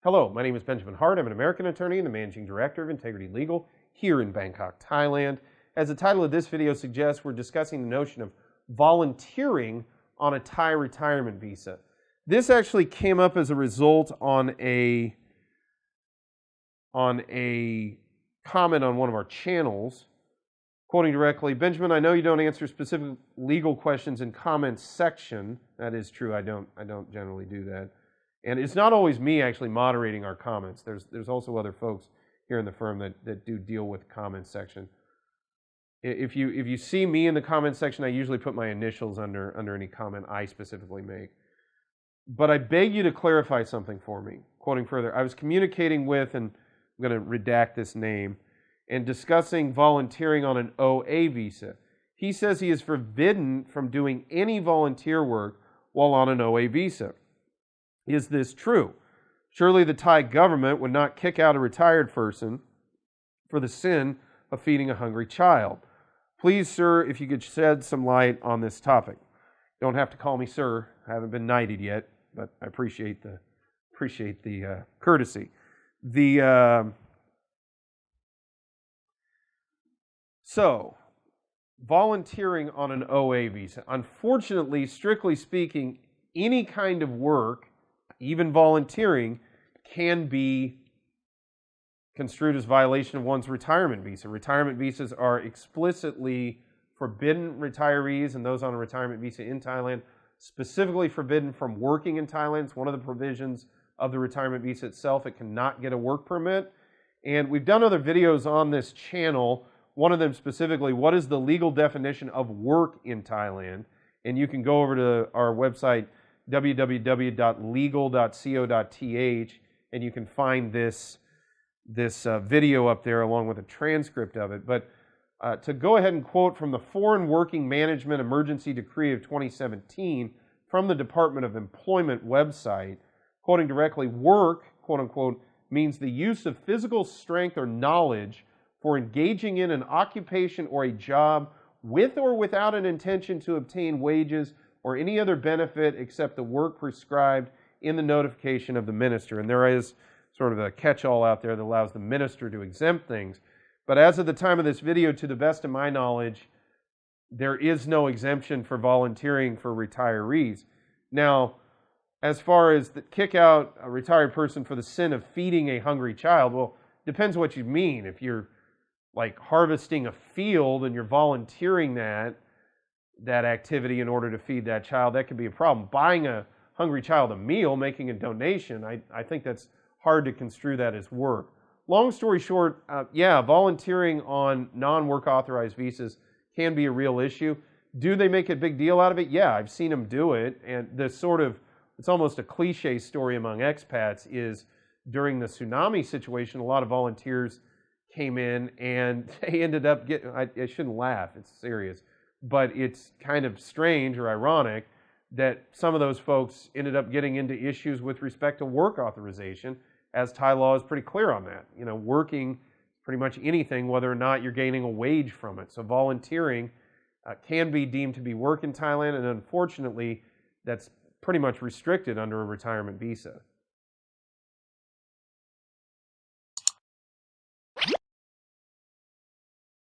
Hello, my name is Benjamin Hart. I'm an American attorney and the managing director of Integrity Legal here in Bangkok, Thailand. As the title of this video suggests, we're discussing the notion of volunteering on a Thai retirement visa. This actually came up as a result on a comment on one of our channels. Quoting directly, Benjamin, I know you don't answer specific legal questions in comments section. That is true. I don't generally do that. And it's not always me actually moderating our comments. There's also other folks here in the firm that do deal with comments section. If you see me in the comments section, I usually put my initials under any comment I specifically make. But I beg you to clarify something for me. Quoting further, I was communicating with, and I'm going to redact this name, and discussing volunteering on an OA visa. He says he is forbidden from doing any volunteer work while on an OA visa. Is this true? Surely the Thai government would not kick out a retired person for the sin of feeding a hungry child. Please, sir, if you could shed some light on this topic. Don't have to call me sir. I haven't been knighted yet, but I appreciate the courtesy. So, volunteering on an OA visa. Unfortunately, strictly speaking, any kind of work, even volunteering, can be construed as violation of one's retirement visa. Retirement visas are explicitly forbidden retirees and those on a retirement visa in Thailand, specifically forbidden from working in Thailand. It's one of the provisions of the retirement visa itself. It cannot get a work permit. And we've done other videos on this channel. One of them specifically, what is the legal definition of work in Thailand? And you can go over to our website, www.legal.co.th, and you can find this video up there along with a transcript of it. But to go ahead and quote from the Foreign Working Management Emergency Decree of 2017 from the Department of Employment website, quoting directly, work, quote unquote, means the use of physical strength or knowledge for engaging in an occupation or a job with or without an intention to obtain wages or any other benefit except the work prescribed in the notification of the minister. And there is sort of a catch-all out there that allows the minister to exempt things. But as of the time of this video, to the best of my knowledge, there is no exemption for volunteering for retirees. Now, as far as kick out a retired person for the sin of feeding a hungry child, well, depends what you mean. If you're like harvesting a field and you're volunteering that activity in order to feed that child, that could be a problem. Buying a hungry child a meal, making a donation, I think that's hard to construe that as work. Long story short, yeah, volunteering on non-work authorized visas can be a real issue. Do they make a big deal out of it? Yeah, I've seen them do it. And it's almost a cliche story among expats is during the tsunami situation, a lot of volunteers came in and they ended up getting, I shouldn't laugh, it's serious, but it's kind of strange or ironic that some of those folks ended up getting into issues with respect to work authorization, as Thai law is pretty clear on that. You know, working pretty much anything, whether or not you're gaining a wage from it. So volunteering can be deemed to be work in Thailand, and unfortunately, that's pretty much restricted under a retirement visa.